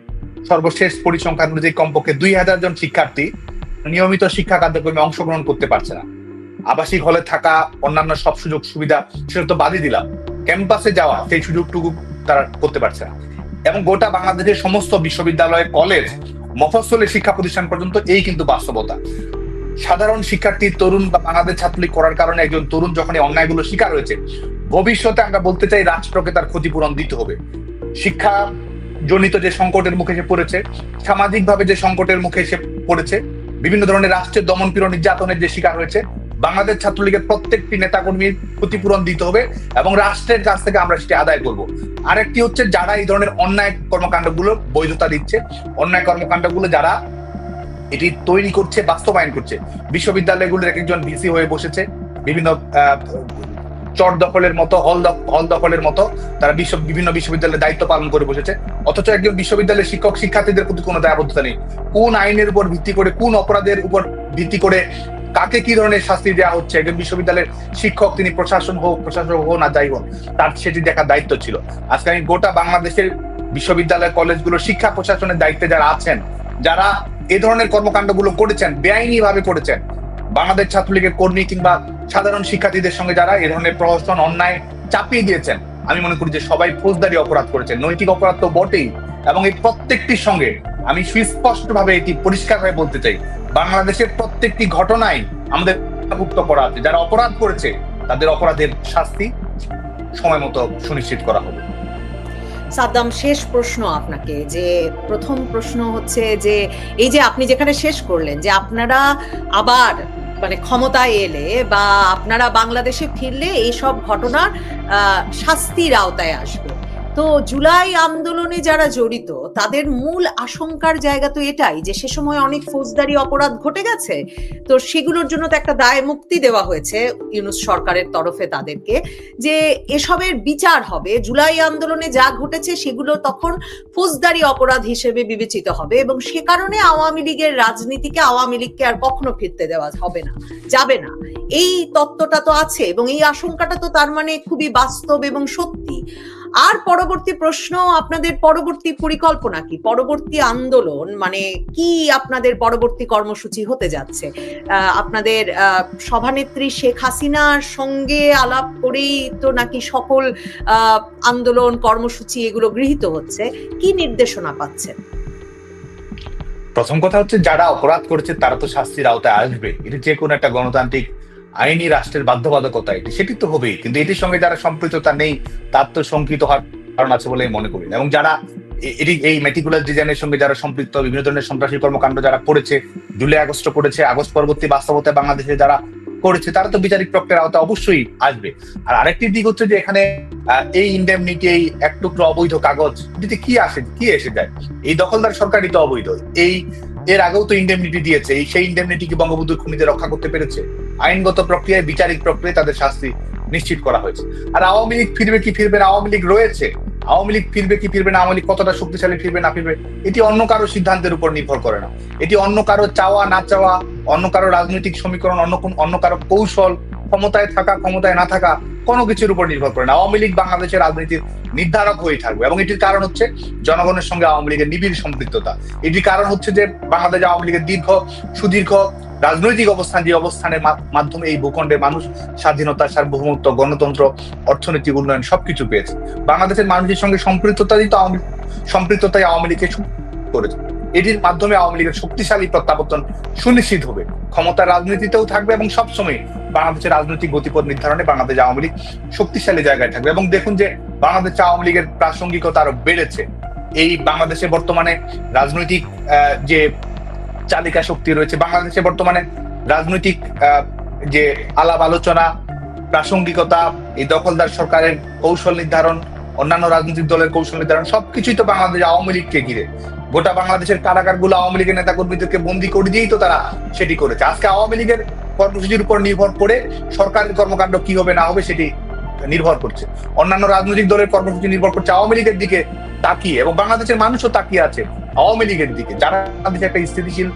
সর্বশেষ পরিসংখ্যান অনুযায়ী কমপক্ষে 2000 জন শিক্ষার্থী নিয়মিত শিক্ষা কার্যক্রমে অংশগ্রহণ করতে পারছে না। আবাসিক হলে থাকা, অন্যান্য সব সুযোগ সুবিধা সেটা তো বাদই দিলাম, ক্যাম্পাসে যাওয়া সেই সুযোগটুকু তারা করতে পারছে না। এবং গোটা বাংলাদেশের সমস্ত বিশ্ববিদ্যালয়, কলেজ, মফস্বলের শিক্ষা প্রতিষ্ঠান পর্যন্ত এই কিন্তু বাস্তবতা। সাধারণ শিক্ষার্থী, তরুণ বা বাংলাদেশ ছাত্রলীগ করার কারণে একজন তরুণ যখন এই অন্যায়গুলো শিকার হয়েছে, ভবিষ্যতে আমরা বলতে চাই রাষ্ট্রকে তার ক্ষতিপূরণ দিতে হবে। শিক্ষা জনিত যে সংকটের মুখে সে পড়েছে, সামাজিক ভাবে যে সংকটের মুখে সে পড়েছে, বিভিন্ন ধরনের রাষ্ট্রের দমন পীড়ন, নির্যাতনের যে শিকার হয়েছে, বাংলাদেশ ছাত্রলীগের প্রত্যেকটি নেতাকর্মীর ক্ষতিপূরণ দিতে হবে, এবং রাষ্ট্রের কাছ থেকে আমরা সেটি আদায় করব। আরেকটি হচ্ছে যারা এই ধরনের অন্যায় কর্মকাণ্ডগুলো বৈধতা দিচ্ছে, অন্যায় কর্মকাণ্ডগুলো যারা এটি তৈরি করছে, বাস্তবায়ন করছে, বিশ্ববিদ্যালয়গুলোর এক একজন ভিসি হয়ে বসেছে, বিভিন্ন চর দখলের মতো, হল দখলের মতো তারা বিভিন্ন বিশ্ববিদ্যালয়ের দায়িত্ব পালন করে বসেছে। অথচ একজন বিশ্ববিদ্যালয়ের শিক্ষক শিক্ষার্থীদের প্রতি কোনো দায়বদ্ধতা নেই। কোন আইনের উপর ভিত্তি করে, কোন অপরাধের উপর ভিত্তি করে কাকে কি ধরনের শাস্তি দেওয়া হচ্ছে, একজন বিশ্ববিদ্যালয়ের শিক্ষক তিনি প্রশাসক হোক না যাই হোক, তার সেটি দেখার দায়িত্ব ছিল। আজকে আমি গোটা বাংলাদেশের বিশ্ববিদ্যালয় কলেজগুলো শিক্ষা প্রশাসনের দায়িত্বে যারা আছেন, যারা এ ধরনের কর্মকাণ্ডগুলো করেছেন, বেআইনি ভাবে করেছেন, বাংলাদেশ ছাত্রলীগের কর্মী কিংবা সাধারণ শিক্ষার্থীদের সঙ্গে যারা এ ধরনের প্রহসন অন্যায় চাপিয়ে দিয়েছেন, আমি মনে করি যে সবাই ফৌজদারি অপরাধ করেছেন। নৈতিক অপরাধ তো বটেই, এবং এই প্রত্যেকটির সঙ্গে আমি সুস্পষ্ট ভাবে এটি পরিষ্কার হয়ে বলতে চাই, বাংলাদেশের প্রত্যেকটি ঘটনায় আমাদের ভুক্ত করা আছে। যারা অপরাধ করেছে তাদের অপরাধের শাস্তি সময় মতো সুনিশ্চিত করা হবে। সাদ্দাম, শেষ প্রশ্ন আপনাকে, যে প্রথম প্রশ্ন হচ্ছে যে এই যে আপনি যেখানে শেষ করলেন যে আপনারা আবার মানে ক্ষমতায় এলে বা আপনারা বাংলাদেশে ফিরলে এইসব ঘটনার শাস্তির আওতায় আসবে, তো জুলাই আন্দোলনে যারা জড়িত তাদের মূল আশঙ্কার জায়গা তো এটাই যে সে সময় অনেক ফৌজদারি অপরাধ ঘটে গেছে, তো সেগুলোর জন্য তো একটা দায় মুক্তি দেওয়া হয়েছে ইউনূস সরকারের তরফে তাদেরকে, যে এসবের বিচার হবে, জুলাই আন্দোলনে যা ঘটেছে সেগুলো তখন ফৌজদারি অপরাধ হিসেবে বিবেচিত হবে, এবং সে কারণে আওয়ামী লীগের রাজনীতিকে, আওয়ামী লীগকে আর কখনো ফিরতে দেওয়া হবে না, যাবে না, এই তত্ত্বটা তো আছে, এবং এই আশঙ্কাটা তো তার মানে খুবই বাস্তব এবং সত্যি। আর পরবর্তী প্রশ্ন, আপনাদের পরবর্তী পরিকল্পনা কি, পরবর্তী আন্দোলন মানে কি, আপনাদের পরবর্তী কর্মসূচি হতে যাচ্ছে? আপনাদের সভানেত্রী শেখ হাসিনার সঙ্গে আলাপ করেই তো নাকি সকল আন্দোলন কর্মসূচি এগুলো গৃহীত হচ্ছে, কি নির্দেশনা পাচ্ছেন? প্রথম কথা হচ্ছে, যারা অপরাধ করেছে তারা তো শাস্তির আওতায় আসবে, এটা যে কোনো একটা গণতান্ত্রিক আইনি রাষ্ট্রের বাধ্যবাধকতা, সেটি তো হবেই। কিন্তু এটির সঙ্গে যারা সম্পৃক্ততা নেই তার তো শঙ্কিত হওয়ার কারণ আছে বলে মনে করি। এবং যারা এই মেটিকুলাস ডিজাইনের সঙ্গে যারা সম্পৃক্ত, বিভিন্ন ধরনের সন্ত্রাসী কর্মকাণ্ড যারা করেছে, জুলাই আগস্ট করেছে, আগস্ট পরবর্তী বাস্তবতায় বাংলাদেশে যারা করেছে, তারা তো বিচারিক প্রক্রিয়ার আওতায় অবশ্যই আসবে। আর আরেকটি দিক হচ্ছে যে এখানে এই ইন্ডেমনিটি, এই এক টুকরো অবৈধ কাগজ, এটিতে কি এসে যায়? এই দখলদার সরকারই তো অবৈধ। এর আগেও তো ইন্ডেমনিটি দিয়েছে, সেই ইন্ডেমনিটি কি বঙ্গবন্ধুর খুনিদের রক্ষা করতে পেরেছে? আইনগত প্রক্রিয়ায়, বিচারিক প্রক্রিয়ায় তাদের শাস্তি নিশ্চিত করা হয়েছে। আর আওয়ামী লীগ ফিরবে কি ফিরবে না, আওয়ামী লীগ রয়েছে, আওয়ামী লীগ ফিরবে কি ফিরবে না, আওয়ামী লীগ কতটা শক্তিশালী ফিরবে না ফিরবে, এটি অন্য কারো সিদ্ধান্তের উপর নির্ভর করে না। এটি অন্য কারো চাওয়া না চাওয়া, অন্য কারো রাজনৈতিক সমীকরণ, অন্য কারো কৌশল, ক্ষমতায় থাকা ক্ষমতায় না থাকা, কোনো কিছুর উপর নির্ভর করে না। আওয়ামী লীগ বাংলাদেশের রাজনীতির নির্ধারক হয়ে থাকবে, এবং এটির কারণ হচ্ছে জনগণের সঙ্গে আওয়ামী লীগের নিবিড় সম্পৃক্ততা। এটির কারণ হচ্ছে যে বাংলাদেশ আওয়ামী লীগের সুদীর্ঘ রাজনৈতিক অবস্থান, যে অবস্থানের মাধ্যমে এই ভূখণ্ডের মানুষ স্বাধীনতা, সার্বভৌমত্ব, গণতন্ত্র, অর্থনৈতিক উন্নয়ন সবকিছু পেয়েছে। বাংলাদেশের মানুষের সঙ্গে সম্পৃক্ততাই আওয়ামী লীগকে করেছে। এটির মাধ্যমে আওয়ামী লীগের শক্তিশালী প্রত্যাবর্তন সুনিশ্চিত হবে, ক্ষমতার রাজনীতিতেও থাকবে, এবং সবসময় বাংলাদেশের রাজনৈতিক গতিপথ নির্ধারণে বাংলাদেশ আওয়ামী লীগ শক্তিশালী জায়গায় থাকবে। এবং দেখুন যে বাংলাদেশ আওয়ামী লীগের প্রাসঙ্গিকতা আরো বেড়েছে। এই বাংলাদেশে বর্তমানে রাজনৈতিক যে চালিকা শক্তি রয়েছে, বাংলাদেশে বর্তমানে রাজনৈতিক যে আলাপ আলোচনা, প্রাসঙ্গিকতা, এই দখলদার সরকারের কৌশল নির্ধারণ, অন্যান্য রাজনৈতিক দলের কৌশল নির্ধারণ, সবকিছুই তো বাংলাদেশ আওয়ামী লীগকে ঘিরে। গোটা বাংলাদেশের কারাগারগুলো আওয়ামী লীগের নেতা কর্মীদেরকে বন্দী করে দিয়েই তো তারা সেটি করেছে। আজকে আওয়ামী লীগের কর্মসূচির উপর নির্ভর করে সরকারের কর্মকাণ্ড কি হবে না হবে সেটি নির্ভর করছে। অন্যান্য রাজনৈতিক দলের কর্মসূচি নির্ভর করছে আওয়ামী লীগের দিকে তাকিয়ে, এবং বাংলাদেশের মানুষও তাকিয়ে আছে আওয়ামী লীগের দিকে, যারা বাংলাদেশে একটা স্থিতিশীল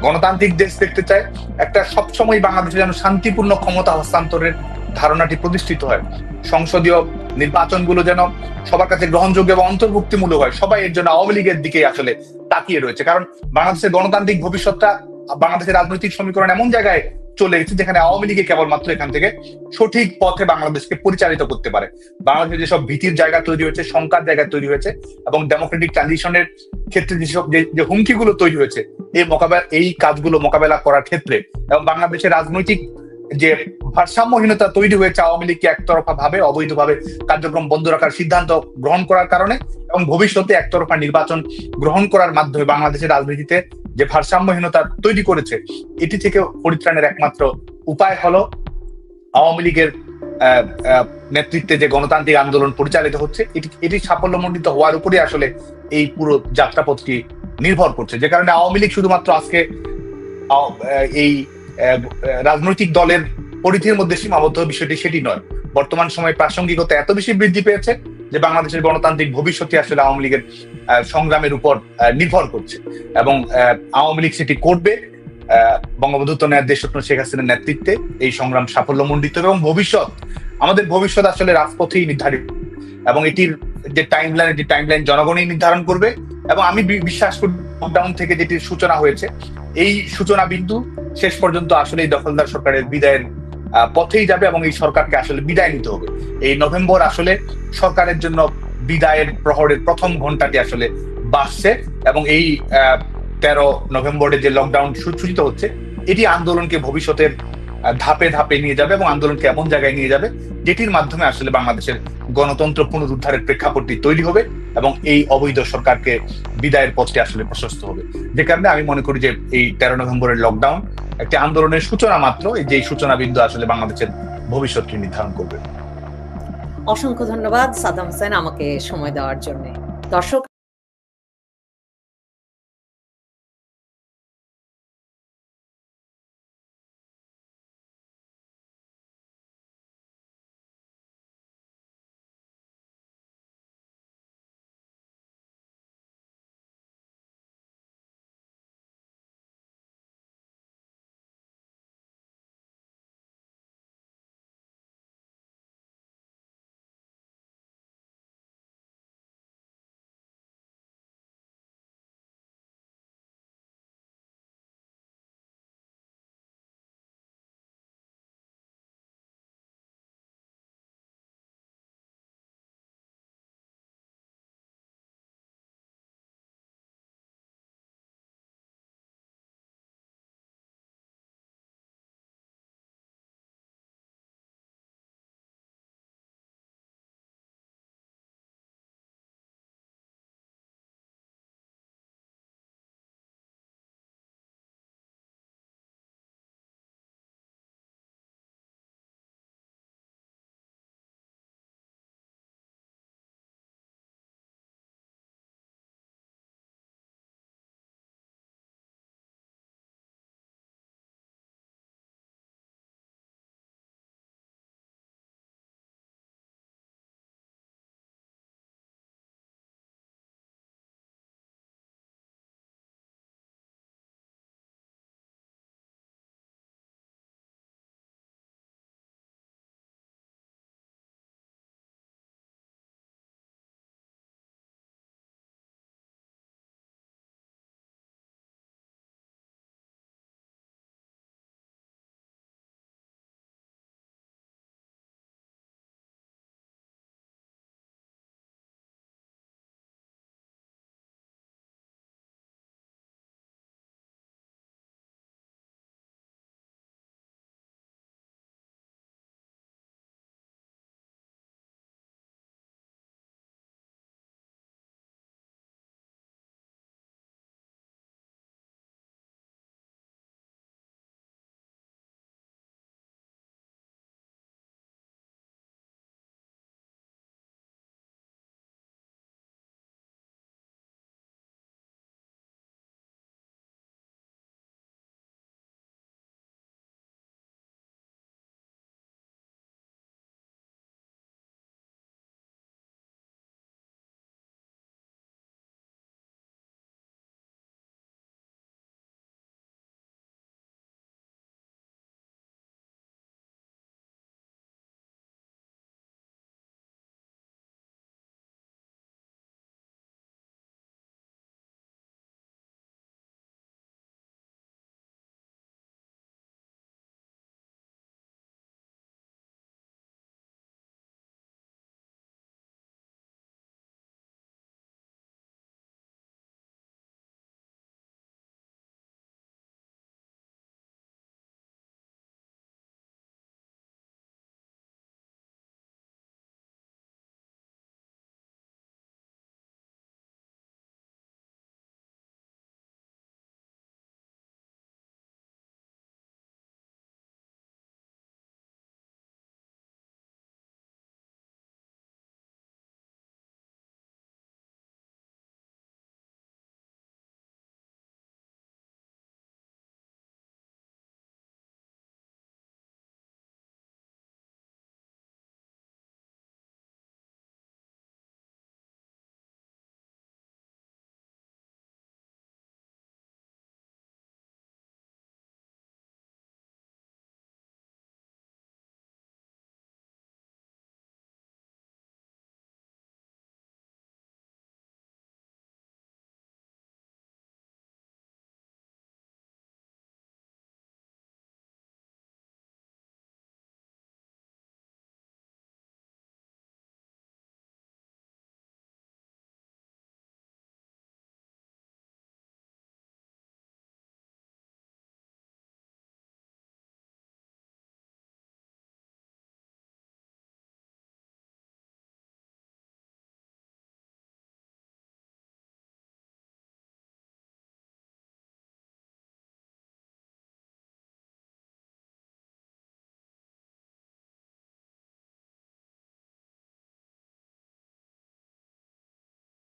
গণতান্ত্রিক দেশ দেখতে চায়, একটা সবসময় বাংলাদেশে যেন শান্তিপূর্ণ ক্ষমতা হস্তান্তরের ধারণাটি প্রতিষ্ঠিত হয়, সংসদীয় নির্বাচনগুলো যেন সবার কাছে গ্রহণযোগ্য এবং অন্তর্ভুক্তিমূলক হয়, সবাই এর জন্য আওয়ামী লীগের দিকে আসলে তাকিয়ে রয়েছে। কারণ বাংলাদেশের গণতান্ত্রিক ভবিষ্যৎটা, বাংলাদেশের রাজনৈতিক সমীকরণ এমন জায়গায় চলে গেছে যেখানে আওয়ামী লীগে কেবলমাত্র এখান থেকে সঠিক পথে বাংলাদেশকে পরিচালিত করতে পারে। বাংলাদেশে যেসব ভীতির জায়গা তৈরি হয়েছে, শঙ্কার জায়গা তৈরি হয়েছে, এবং ডেমোক্রেটিক ট্রানজিশনের ক্ষেত্রে যেসব যে হুমকিগুলো তৈরি হয়েছে, এই কাজগুলো মোকাবেলা করার ক্ষেত্রে, এবং বাংলাদেশের রাজনৈতিক যে ভারসাম্যহীনতা তৈরি হয়েছে আওয়ামী লীগকে একতরফা ভাবে অবৈধভাবে কার্যক্রম বন্ধ রাখার সিদ্ধান্ত গ্রহণ করার কারণে, এবং ভবিষ্যতে একতরফা নির্বাচন গ্রহণ করার মাধ্যমে বাংলাদেশের রাজনীতিতে যে ভারসাম্যহীনতা তৈরি করেছে, এটি থেকে পরিত্রাণের একমাত্র উপায় হলো আওয়ামী লীগের নেতৃত্বে যে গণতান্ত্রিক আন্দোলন পরিচালিত হচ্ছে, এটি সাফল্যমণ্ডিত হওয়ার উপরে আসলে এই পুরো যাত্রাপথটি নির্ভর করছে। যে কারণে আওয়ামী লীগ শুধুমাত্র আজকে এই রাজনৈতিক দলের পরিধির মধ্যে সীমাবদ্ধ বিষয়টি সেটি নয়, বর্তমান সময়ে প্রাসঙ্গিকতা এত বেশি বৃদ্ধি পেয়েছে যে বাংলাদেশের গণতান্ত্রিক ভবিষ্যৎই আসলে আওয়ামী লীগের সংগ্রামের উপর নির্ভর করছে, এবং আওয়ামী লীগ সেটি করবে বঙ্গবন্ধু দেশরত্ন শেখ হাসিনার নেতৃত্বে। এই সংগ্রাম সাফল্যমণ্ডিত এবং আমাদের ভবিষ্যৎ আসলে রাজপথেই নির্ধারিত, এবং এটির যে টাইমলাইন জনগণই নির্ধারণ করবে। এবং আমি বিশ্বাস করি লকডাউন থেকে যেটির সূচনা হয়েছে, এই সূচনা বিন্দু শেষ পর্যন্ত আসলে এই দখলদার সরকারের বিদায়ের পথেই যাবে, এবং এই সরকারকে আসলে বিদায় নিতে হবে। এই নভেম্বর আসলে সরকারের জন্য বিদায়ের প্রহরের প্রথম ঘন্টাটি আসলে বাজছে, এবং এই 13 নভেম্বরে যে লকডাউন সূচিত হচ্ছে, এটি আন্দোলনকে ভবিষ্যতের ধাপে ধাপে নিয়ে যাবে এবং আন্দোলনকে এমন জায়গায় নিয়ে যাবে যেটির মাধ্যমে আসলে বাংলাদেশের গণতন্ত্র পুনরুদ্ধারের প্রেক্ষাপটটি তৈরি হবে এবং এই অবৈধ সরকারকে বিদায়ের পথটি আসলে প্রশস্ত হবে। যে কারণে আমি মনে করি যে এই 13 নভেম্বরের লকডাউন একটি আন্দোলনের সূচনা মাত্র, যে সূচনা বিন্দু আসলে বাংলাদেশের ভবিষ্যৎকে নির্ধারণ করবে। অসংখ্য ধন্যবাদ সাদ্দাম হোসেন আমাকে সময় দেওয়ার জন্য। দর্শক